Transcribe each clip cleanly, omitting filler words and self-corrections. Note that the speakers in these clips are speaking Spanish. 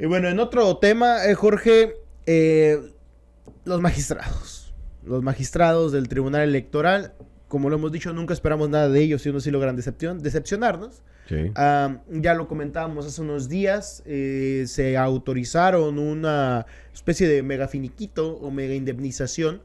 Y bueno, en otro tema, Jorge, los magistrados. Los magistrados del Tribunal Electoral, como lo hemos dicho, nunca esperamos nada de ellos, sino si logran decepcionarnos. Sí. Ya lo comentábamos hace unos días, se autorizaron una especie de mega finiquito o mega indemnización,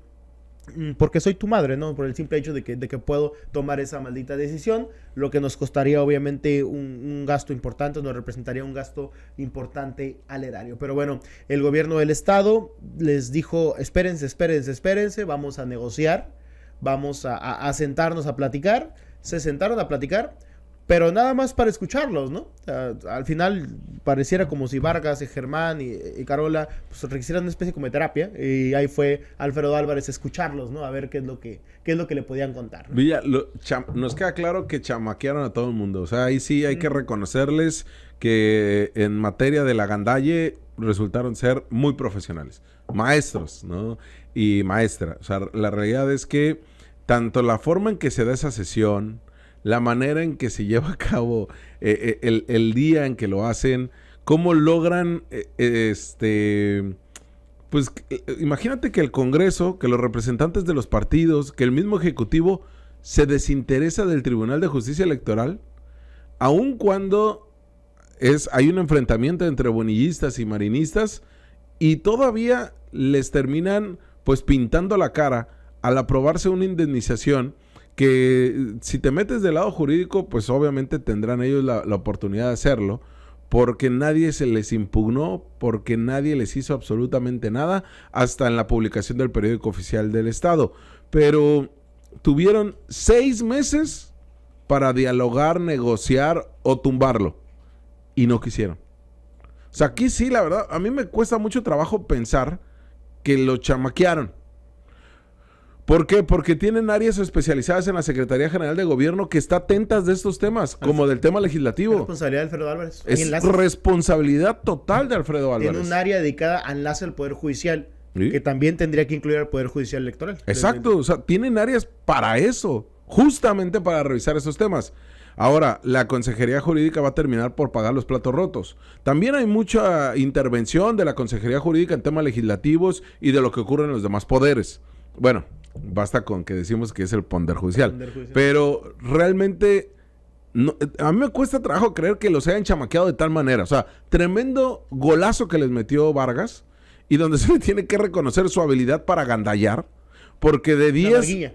porque soy tu madre, ¿no? Por el simple hecho de que puedo tomar esa maldita decisión, lo que nos costaría obviamente un gasto importante, nos representaría un gasto importante al erario. Pero bueno, el gobierno del estado les dijo, espérense, vamos a negociar, vamos a sentarnos a platicar. Se sentaron a platicar, pero nada más para escucharlos, ¿no? Al final pareciera como si Vargas, Germán y Carola pues requisieran una especie como de terapia, y ahí fue Alfredo Álvarez a escucharlos, ¿no? A ver qué es lo que le podían contar, ¿no? Villa, nos queda claro que chamaquearon a todo el mundo. O sea, ahí sí hay que reconocerles que en materia de la gandalle resultaron ser muy profesionales. Maestros, ¿no? Y maestra. O sea, la realidad es que tanto la forma en que se da esa sesión, la manera en que se lleva a cabo el día en que lo hacen, cómo logran, pues imagínate que el Congreso, que los representantes de los partidos, que el mismo Ejecutivo se desinteresa del Tribunal de Justicia Electoral, aun cuando hay un enfrentamiento entre bonillistas y marinistas, y todavía les terminan pues pintando la cara al aprobarse una indemnización que si te metes del lado jurídico, pues obviamente tendrán ellos la oportunidad de hacerlo, porque nadie se les impugnó, porque nadie les hizo absolutamente nada, hasta en la publicación del periódico oficial del Estado. Pero tuvieron 6 meses para dialogar, negociar o tumbarlo, y no quisieron. O sea, aquí sí, la verdad, a mí me cuesta mucho trabajo pensar que lo chamaquearon. ¿Por qué? Porque tienen áreas especializadas en la Secretaría General de Gobierno que está atentas de estos temas, como del tema legislativo. Es responsabilidad de Alfredo Álvarez. Es responsabilidad total de Alfredo Álvarez. Tiene un área dedicada a enlace al Poder Judicial, ¿sí? Que también tendría que incluir al Poder Judicial Electoral. Exacto, o sea, tienen áreas para eso, justamente para revisar esos temas. Ahora, la Consejería Jurídica va a terminar por pagar los platos rotos. También hay mucha intervención de la Consejería Jurídica en temas legislativos y de lo que ocurre en los demás poderes. Bueno, basta con que decimos que es el Poder Judicial. Pero realmente no, a mí me cuesta trabajo creer que los hayan chamaqueado de tal manera. O sea, tremendo golazo que les metió Vargas, y donde se le tiene que reconocer su habilidad para gandallar, porque de 10...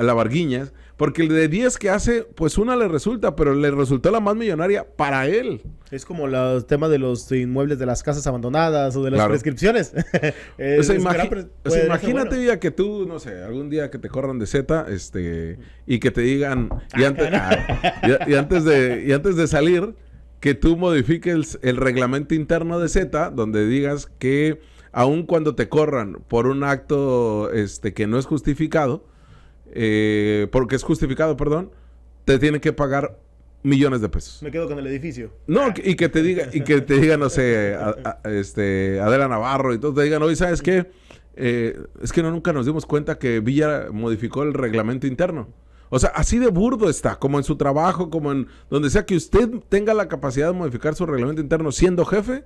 La Varguiñas, porque el de 10 que hace, pues una le resulta, pero le resultó la más millonaria para él. Es como el tema de los inmuebles de las casas abandonadas o de las prescripciones. Imagínate, bueno, que tú, no sé, algún día que te corran de Z, y que te digan, y antes de salir, que tú modifiques el reglamento interno de Z, donde digas que aun cuando te corran por un acto que no es justificado, porque es justificado, perdón, te tienen que pagar millones de pesos. Me quedo con el edificio. No, y que te diga, no sé, Adela Navarro y todo, te digan, oye, ¿sabes qué? Es que nunca nos dimos cuenta que Villa modificó el reglamento interno. O sea, así de burdo está, como en su trabajo, como en donde sea que usted tenga la capacidad de modificar su reglamento interno siendo jefe,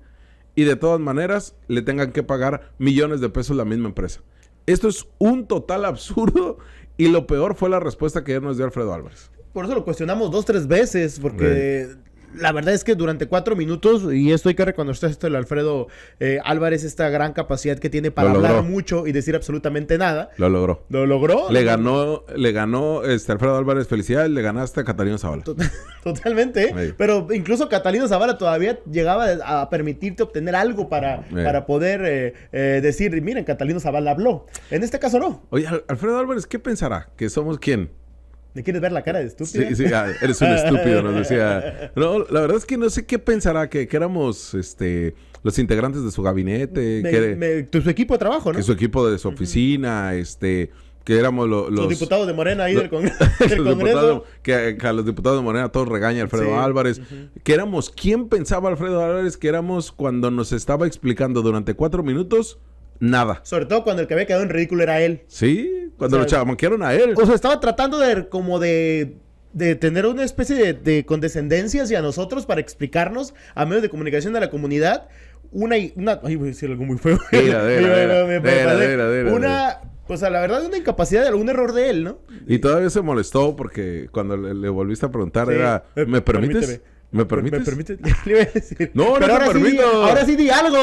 y de todas maneras le tengan que pagar millones de pesos la misma empresa. Esto es un total absurdo, y lo peor fue la respuesta que ayer nos dio Alfredo Álvarez. Por eso lo cuestionamos 2-3 veces, porque la verdad es que durante 4 minutos, y esto hay que reconocer esto de Alfredo Álvarez, esta gran capacidad que tiene para hablar mucho y decir absolutamente nada. Lo logró. ¿Lo logró? Le ganó Alfredo Álvarez, felicidades, le ganaste a Catalino Zavala. Totalmente, ¿eh? Pero incluso Catalino Zavala todavía llegaba a permitirte obtener algo para poder decir, miren, Catalino Zavala habló. En este caso no. Oye, Alfredo Álvarez, ¿qué pensará? ¿Que somos quién? ¿Me quieres ver la cara de estúpido? Sí, eres un estúpido, nos decía. No, la verdad es que no sé qué pensará, que éramos los integrantes de su gabinete. Su equipo de trabajo, ¿no? Que su equipo de su oficina, que éramos los diputados de Morena ahí del Congreso. Que a los diputados de Morena todos regaña Alfredo Álvarez. Que éramos, ¿quién pensaba Alfredo Álvarez que éramos cuando nos estaba explicando durante 4 minutos? Nada. Sobre todo cuando el que había quedado en ridículo era él. Sí, cuando lo chamaquearon a él. O sea, estaba tratando de tener una especie de condescendencia hacia nosotros para explicarnos a medios de comunicación de la comunidad Ay, voy a decir algo muy feo. Una, pues a la verdad, una incapacidad de algún error de él, ¿no? Y todavía se molestó porque cuando le volviste a preguntar era, ¿me permites? ¿Me permites? ¿Me permites? Le iba a decir. No, pero no te permito. Ahora sí di algo.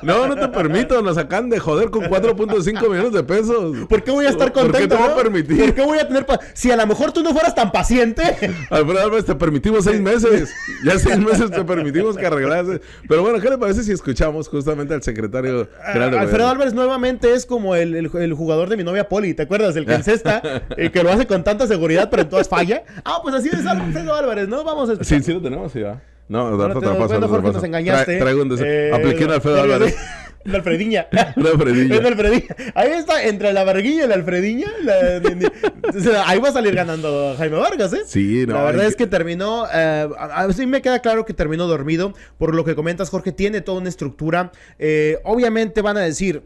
No te permito. Nos acaban de joder con 4.5 millones de pesos. ¿Por qué voy a estar contento? ¿Por qué te voy a permitir? ¿Por qué voy a tener si a lo mejor tú no fueras tan paciente? Alfredo Álvarez, te permitimos 6 meses. Ya 6 meses te permitimos que arreglases. Pero bueno, ¿qué le parece si escuchamos justamente al secretario general de Alfredo Álvarez nuevamente es como el jugador de mi novia Poli, ¿te acuerdas? El que encesta, que lo hace con tanta seguridad, pero en todas falla. Pues así es Alfredo Álvarez, ¿no? Vamos a escuchar. Sí lo tenemos, ya. No, bueno, Jorge, nos engañaste. Traigo un apliqué en Alfredo Álvarez. La Alfrediña. La Alfrediña. Es la Alfrediña. Ahí está, entre la Varguilla y la Alfrediña. Ahí va a salir ganando Jaime Vargas, ¿eh? Sí, no. La verdad es que terminó. Sí me queda claro que terminó dormido. Por lo que comentas, Jorge, tiene toda una estructura. Obviamente van a decir,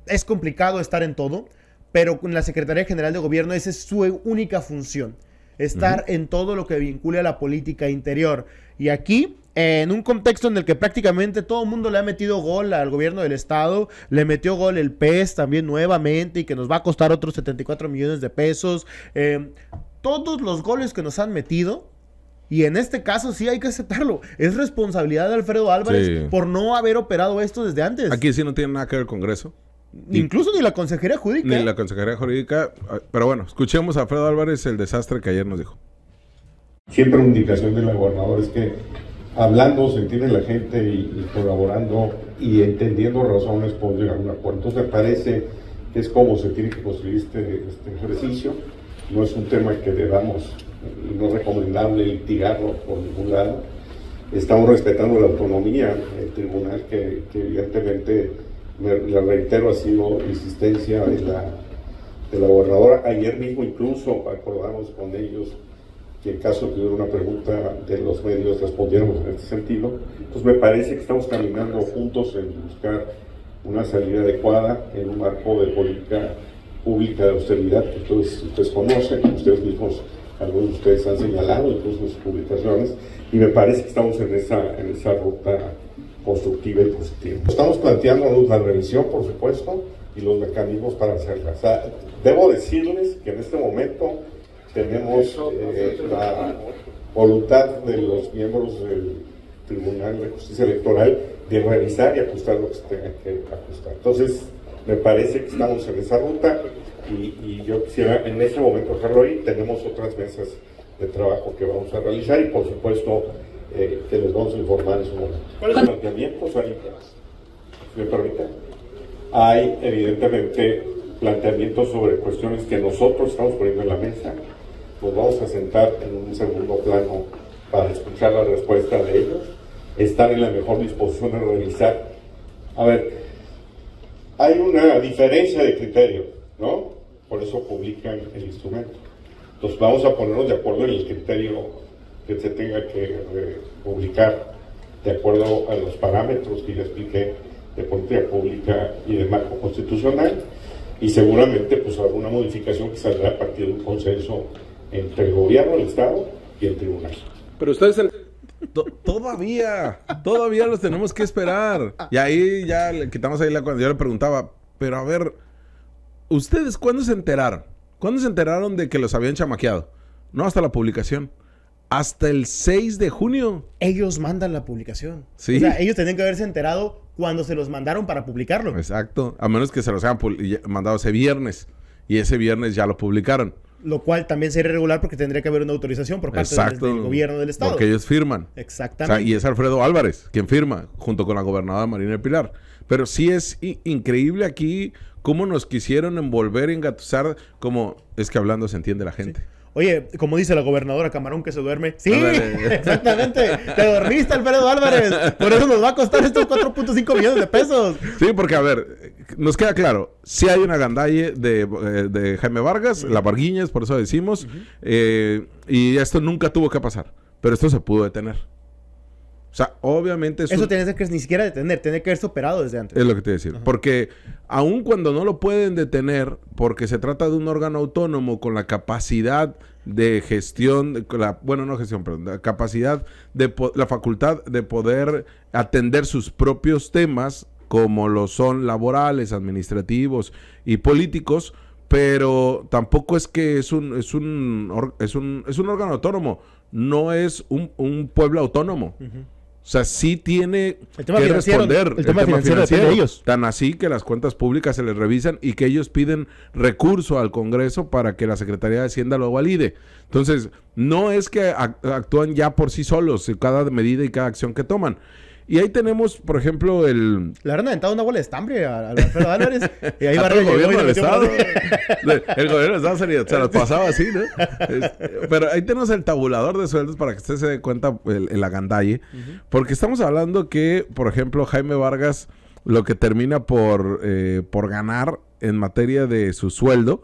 es complicado estar en todo, pero con la Secretaría General de Gobierno esa es su única función. Estar en todo lo que vincule a la política interior. Y aquí, en un contexto en el que prácticamente todo el mundo le ha metido gol al gobierno del estado, le metió gol el PES también nuevamente y que nos va a costar otros 74 millones de pesos. Todos los goles que nos han metido, y en este caso sí hay que aceptarlo, es responsabilidad de Alfredo Álvarez por no haber operado esto desde antes. Aquí sí no tiene nada que ver el Congreso. Incluso ni la Consejería Jurídica. Ni la Consejería Jurídica. Pero bueno, escuchemos a Alfredo Álvarez el desastre que ayer nos dijo. Siempre una indicación de la gobernadora es que hablando se entiende la gente y colaborando y entendiendo razones podemos llegar a un acuerdo. Entonces me parece que es como se tiene que construir este ejercicio. No es un tema que debamos, no es recomendable litigarlo por ningún lado. Estamos respetando la autonomía del tribunal que evidentemente, le reitero, ha sido insistencia de la gobernadora. Ayer mismo incluso acordamos con ellos que en caso de hubiera una pregunta de los medios respondiéramos en este sentido. Entonces me parece que estamos caminando juntos en buscar una salida adecuada en un marco de política pública de austeridad que ustedes conocen, ustedes mismos, algunos de ustedes han señalado, incluso en sus publicaciones, y me parece que estamos en esa ruta constructiva y positiva. Estamos planteando la revisión, por supuesto, y los mecanismos para hacerla. O sea, debo decirles que en este momento tenemos la voluntad de los miembros del Tribunal de Justicia Electoral de revisar y ajustar lo que se tenga que ajustar. Entonces, me parece que estamos en esa ruta y yo quisiera en este momento dejarlo ahí. Tenemos otras mesas de trabajo que vamos a realizar y, por supuesto, que les vamos a informar en su momento. ¿Cuáles son los planteamientos? ¿Me permiten? Hay, evidentemente, planteamientos sobre cuestiones que nosotros estamos poniendo en la mesa. Nos vamos a sentar en un segundo plano para escuchar la respuesta de ellos. Están en la mejor disposición de revisar. A ver, hay una diferencia de criterios, ¿no? Por eso publican el instrumento. Entonces vamos a ponernos de acuerdo en el criterio que se tenga que publicar de acuerdo a los parámetros que ya expliqué de política pública y de marco constitucional, y seguramente pues habrá una modificación que saldrá a partir de un consenso entre el gobierno, el Estado y el tribunal. Pero ustedes todavía los tenemos que esperar. Y ahí ya le quitamos ahí cuando yo le preguntaba, pero a ver, ¿ustedes cuándo se enteraron? ¿Cuándo se enteraron de que los habían chamaqueado? No hasta la publicación. Hasta el 6 de junio. Ellos mandan la publicación. Sí. O sea, ellos tenían que haberse enterado cuando se los mandaron para publicarlo. Exacto. A menos que se los hayan mandado ese viernes. Y ese viernes ya lo publicaron. Lo cual también sería irregular porque tendría que haber una autorización por parte del gobierno del estado. Porque ellos firman. Exactamente. O sea, y es Alfredo Álvarez quien firma, junto con la gobernadora Marina del Pilar. Pero sí es sí aquí cómo nos quisieron envolver y engatusar, como es que hablando se entiende la gente. Sí. Oye, como dice la gobernadora, camarón que se duerme. Sí, exactamente. Te dormiste, Alfredo Álvarez. Por eso nos va a costar estos 4.5 millones de pesos. Sí, porque a ver, nos queda claro. Sí hay una gandalle de Jaime Vargas, la Varguiñas, por eso decimos. Y esto nunca tuvo que pasar. Pero esto se pudo detener. O sea, obviamente Eso tiene que ni siquiera detener, tiene que haberse operado desde antes. es lo que te iba a decir. Ajá. Porque aun cuando no lo pueden detener, porque se trata de un órgano autónomo con la capacidad de gestión, no gestión, perdón, la capacidad la facultad de poder atender sus propios temas, como lo son laborales, administrativos y políticos, pero tampoco es que es un órgano autónomo, no es un pueblo autónomo. Uh-huh. O sea, sí tiene el tema que financiero, responder el tema financiero depende de ellos. Tan así que las cuentas públicas se les revisan y que ellos piden recurso al Congreso para que la Secretaría de Hacienda lo valide. Entonces, no es que actúan ya por sí solos cada medida y cada acción que toman. Y ahí tenemos, por ejemplo, Le habrán aventado una bola de estambre a Alfredo Álvarez. Y ahí el gobierno del Estado. El gobierno del Estado se las pasaba así, ¿no? Pero ahí tenemos el tabulador de sueldos para que usted se dé cuenta el agandalle. Uh-huh. Porque estamos hablando que, por ejemplo, Jaime Vargas, lo que termina por ganar en materia de su sueldo,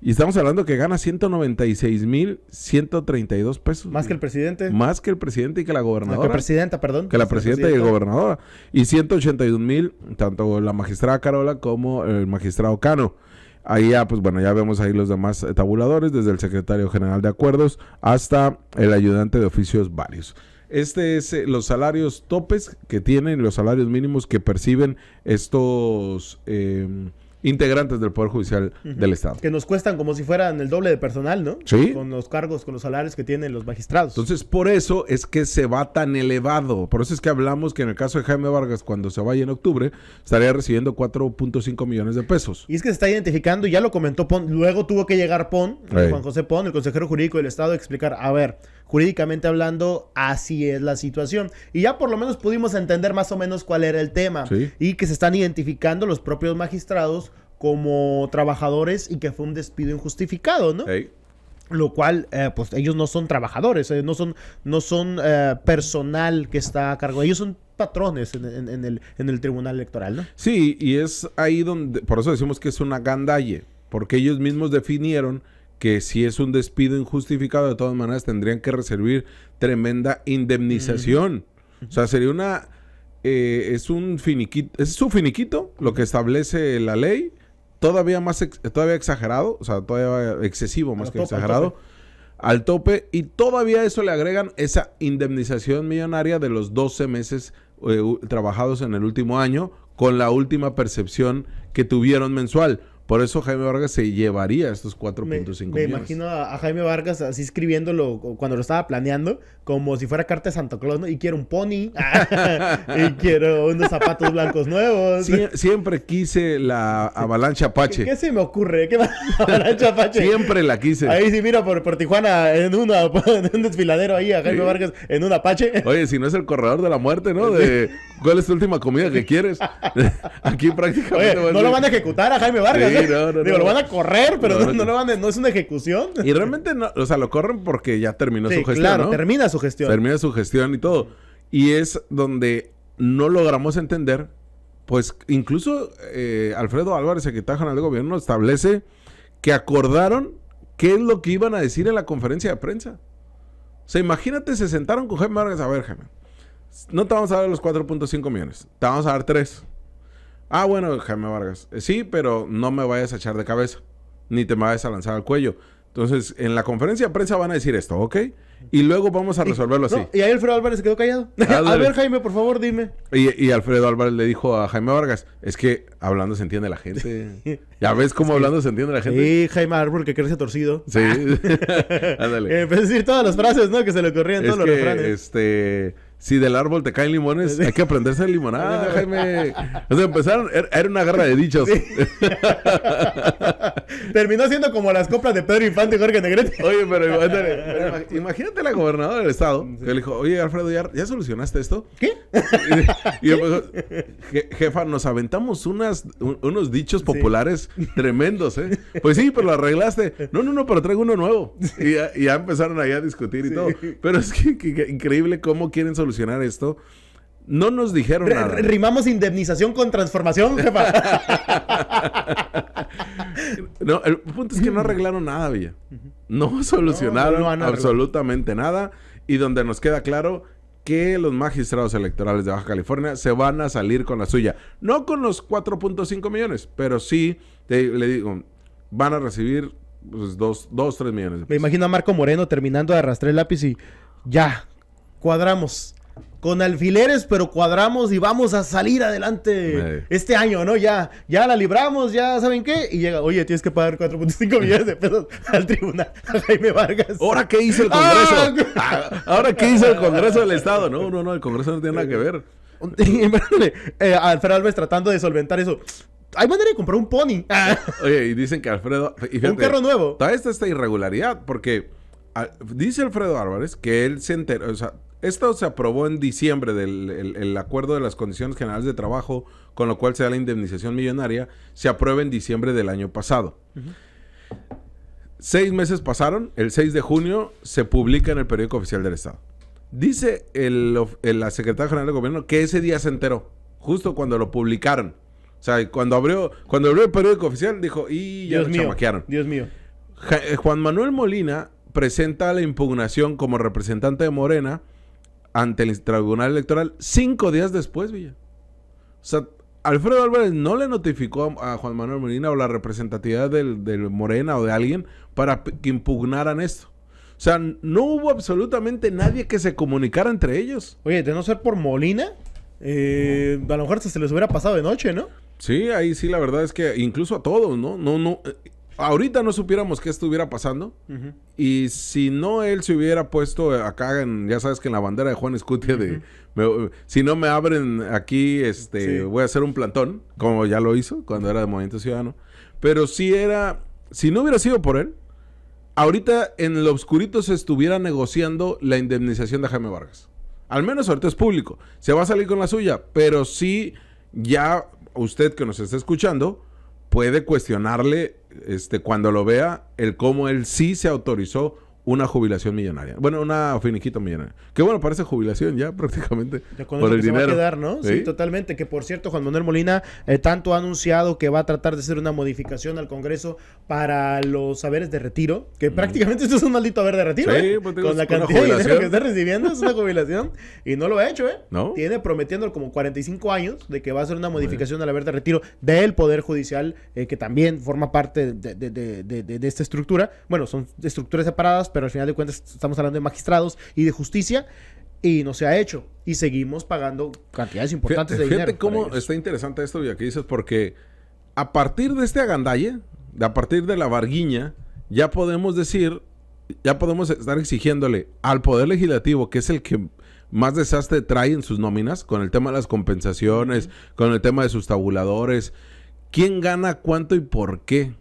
y estamos hablando que gana 196,132 pesos. Más que el presidente. Más que el presidente y que la gobernadora. Que la presidenta, perdón. Que la presidenta y el gobernador. Y 181,000, tanto la magistrada Carola como el magistrado Cano. Ahí ya, pues bueno, ya vemos ahí los demás tabuladores, desde el secretario general de acuerdos hasta el ayudante de oficios varios. Este es los salarios topes que tienen, los salarios mínimos que perciben estos integrantes del Poder Judicial del Estado. Que nos cuestan como si fueran el doble de personal, ¿no? Sí. Con los cargos, con los salarios que tienen los magistrados. Entonces, por eso es que se va tan elevado. Por eso es que hablamos que en el caso de Jaime Vargas, cuando se vaya en octubre, estaría recibiendo 4.5 millones de pesos. Y es que se está identificando, ya lo comentó Pon, luego tuvo que llegar Juan José Pon, el consejero jurídico del Estado, a explicar, a ver, jurídicamente hablando, así es la situación. Y ya por lo menos pudimos entender más o menos cuál era el tema. Sí. Y que se están identificando los propios magistrados como trabajadores y que fue un despido injustificado, ¿no? Hey. Lo cual, pues ellos no son trabajadores, no son personal que está a cargo. Ellos son patrones en el tribunal electoral, ¿no? Sí, y es ahí donde, por eso decimos que es una gandalle, porque ellos mismos definieron que si es un despido injustificado, de todas maneras tendrían que recibir tremenda indemnización. O sea, sería es un finiquito lo que establece la ley, todavía exagerado, o sea, todavía excesivo más que exagerado, al tope, y todavía eso le agregan esa indemnización millonaria de los 12 meses trabajados en el último año, con la última percepción que tuvieron mensual. Por eso Jaime Vargas se llevaría estos 4.5 millones. Me imagino a Jaime Vargas así escribiéndolo cuando lo estaba planeando, como si fuera carta de Santa Claus, ¿no? Y quiero un pony, y quiero unos zapatos blancos nuevos. Siempre quise la avalancha Apache. ¿Qué se me ocurre? ¿Qué avalancha Apache? Siempre la quise. Ahí sí, mira, por Tijuana, en un desfiladero ahí, a Jaime Vargas en un Apache. Oye, si no es el corredor de la muerte, ¿no? De ¿cuál es tu última comida que quieres? Aquí prácticamente... Oye, no lo van a ejecutar a Jaime Vargas, sí, no, Digo, lo van a correr, pero no es una ejecución. Y realmente no, o sea, lo corren porque ya terminó su gestión, claro, ¿no? termina su gestión. Termina su gestión y todo. Y es donde no logramos entender, pues incluso Alfredo Álvarez, secretario general de gobierno, establece que acordaron qué es lo que iban a decir en la conferencia de prensa. O sea, imagínate, se sentaron con Jaime Vargas. A ver, Jaime, no te vamos a dar los 4.5 millones, te vamos a dar 3. Ah, bueno, Jaime Vargas, sí, pero no me vayas a echar de cabeza, ni te me vayas a lanzar al cuello. Entonces, en la conferencia de prensa van a decir esto, ¿ok? Y luego vamos a resolverlo así. Y ahí Alfredo Álvarez se quedó callado. A ver, Jaime, por favor, dime. Y Alfredo Álvarez le dijo a Jaime Vargas, es que hablando se entiende la gente. ¿Ya ves cómo hablando se entiende la gente? Sí, Jaime Árbol que crece torcido. Sí. Ándale. Empezó a decir todas las frases, ¿no? Que se le ocurrían todos los refranes. Si del árbol te caen limones, hay que aprenderse a limonada, Jaime. O sea, empezaron, era una guerra de dichos. Sí. Terminó siendo como las coplas de Pedro Infante y Jorge Negrete. Oye, pero imagínate la gobernadora del estado, que le dijo, oye, Alfredo, ¿ya solucionaste esto? ¿Qué? Y después, jefa, nos aventamos unos dichos populares tremendos, ¿eh? Pues sí, pero lo arreglaste. No, pero traigo uno nuevo. Y ya empezaron ahí a discutir y todo. Pero es que increíble cómo quieren solucionar esto. No nos dijeron nada. Rimamos indemnización con transformación, jefa. No, el punto es que no arreglaron nada, Villa. No solucionaron absolutamente nada. Y donde nos queda claro que los magistrados electorales de Baja California se van a salir con la suya. No con los 4.5 millones, pero sí, le digo, van a recibir pues, 3 millones. Me imagino a Marco Moreno terminando de arrastrar el lápiz y ya, cuadramos. Con alfileres, pero cuadramos y vamos a salir adelante este año, ¿no? Ya la libramos, ya ¿saben qué? Y llega, oye, tienes que pagar 4.5 millones de pesos al tribunal, a Jaime Vargas. ¿Ahora qué hizo el Congreso? ¿Ahora qué hizo el Congreso del Estado? No, el Congreso no tiene nada que ver. Alfredo Álvarez tratando de solventar eso. Hay manera de comprar un pony. Oye, y dicen que Alfredo... un carro nuevo. Toda esta irregularidad, porque dice Alfredo Álvarez que él se enteró, o sea, esto se aprobó en diciembre el acuerdo de las condiciones generales de trabajo, con lo cual se da la indemnización millonaria, se aprueba en diciembre del año pasado. 6 meses pasaron, el 6 de junio se publica en el periódico oficial del Estado. Dice la secretaria general de gobierno que ese día se enteró, justo cuando lo publicaron. O sea, cuando abrió el periódico oficial, dijo, y ya lo chamaquearon. Dios mío. Juan Manuel Molina presenta la impugnación como representante de Morena ante el Tribunal Electoral 5 días después, Villa. O sea, Alfredo Álvarez no le notificó a Juan Manuel Molina o la representatividad del Morena o de alguien para que impugnaran esto. O sea, no hubo absolutamente nadie que se comunicara entre ellos. Oye, de no ser por Molina, a lo mejor se les hubiera pasado de noche, ¿no? Sí, ahí sí, la verdad es que incluso a todos, ¿no? Ahorita no supiéramos qué estuviera pasando. Y si no él se hubiera puesto acá, ya sabes que en la bandera de Juan Escutia si no me abren aquí, sí, voy a hacer un plantón, como ya lo hizo cuando era de Movimiento Ciudadano. Pero si no hubiera sido por él, ahorita en lo oscurito se estuviera negociando la indemnización de Jaime Vargas. Al menos ahorita es público. Se va a salir con la suya, pero sí ya usted que nos está escuchando puede cuestionarle cuando lo vea el cómo él sí se autorizó una jubilación millonaria. Bueno, una finiquito millonaria. Que bueno, parece jubilación ya prácticamente. Ya con por el dinero. Se va a quedar, ¿no? Sí, totalmente. Que por cierto, Juan Manuel Molina tanto ha anunciado que va a tratar de hacer una modificación al Congreso para los saberes de retiro. Que prácticamente esto es un maldito haber de retiro. Sí, pues con la cantidad de dinero que está recibiendo es una jubilación. Y no lo ha hecho, ¿eh? ¿No? Tiene prometiendo como 45 años de que va a hacer una modificación al haber de retiro del Poder Judicial, que también forma parte de esta estructura. Bueno, son estructuras separadas, pero al final de cuentas estamos hablando de magistrados y de justicia, y no se ha hecho. Y seguimos pagando cantidades importantes de dinero. Fíjate cómo está interesante esto, ya que dices, porque a partir de este agandalle, a partir de la Varguiña, ya podemos estar exigiéndole al Poder Legislativo, que es el que más desastre trae en sus nóminas, con el tema de las compensaciones, con el tema de sus tabuladores, quién gana cuánto y por qué,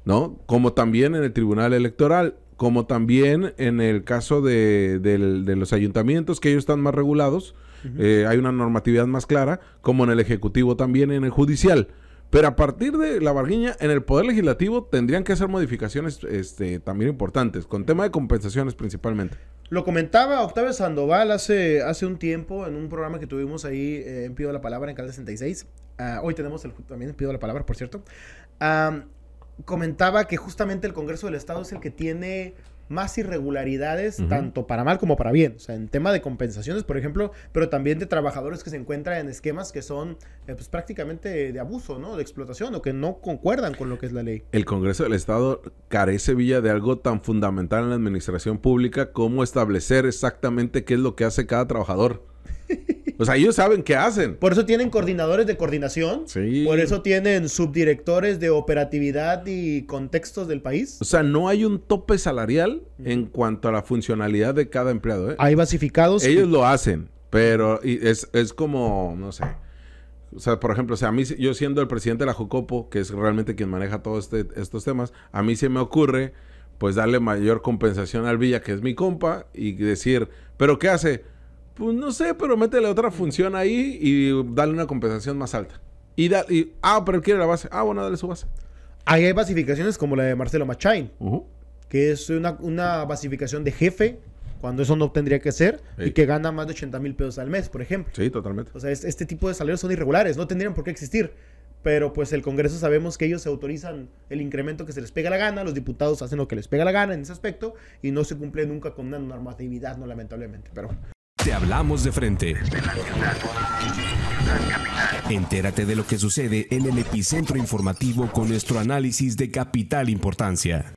¿no? Como también en el Tribunal Electoral, como también en el caso de los ayuntamientos, que ellos están más regulados, hay una normatividad más clara, como en el Ejecutivo también, en el Judicial. Pero a partir de la Varguiña, en el Poder Legislativo tendrían que hacer modificaciones también importantes, con tema de compensaciones principalmente. Lo comentaba Octavio Sandoval hace un tiempo en un programa que tuvimos ahí en Pido la Palabra, en Canal 66. Hoy tenemos también en Pido la Palabra, por cierto. Comentaba que justamente el Congreso del Estado es el que tiene más irregularidades, tanto para mal como para bien. O sea, en tema de compensaciones, por ejemplo, pero también de trabajadores que se encuentran en esquemas que son pues prácticamente de abuso, ¿no? De explotación, o que no concuerdan con lo que es la ley. El Congreso del Estado carece, Villa, de algo tan fundamental en la administración pública como establecer exactamente qué es lo que hace cada trabajador. O sea, ellos saben qué hacen. Por eso tienen coordinadores de coordinación. Sí. Por eso tienen subdirectores de operatividad y contextos del país. O sea, no hay un tope salarial en cuanto a la funcionalidad de cada empleado, ¿eh? Hay basificados. Ellos lo hacen, pero es como, no sé. O sea, por ejemplo, o sea, a mí, yo siendo el presidente de la Jucopo, que es realmente quien maneja todos estos temas, a mí se me ocurre, pues, darle mayor compensación al Villa, que es mi compa, y decir, ¿pero qué hace? Pues no sé, pero métele otra función ahí y dale una compensación más alta. Pero él quiere la base. Bueno, dale su base. Ahí hay basificaciones como la de Marcelo Machain, que es una basificación de jefe, cuando eso no tendría que ser, y que gana más de 80,000 pesos al mes, por ejemplo. Sí, totalmente. O sea, este tipo de salarios son irregulares, no tendrían por qué existir. Pero pues el Congreso sabemos que ellos se autorizan el incremento que se les pega la gana, los diputados hacen lo que les pega la gana en ese aspecto, y no se cumple nunca con una normatividad, no, lamentablemente. Pero Te hablamos de frente. Entérate de lo que sucede en el epicentro informativo con nuestro análisis de capital importancia.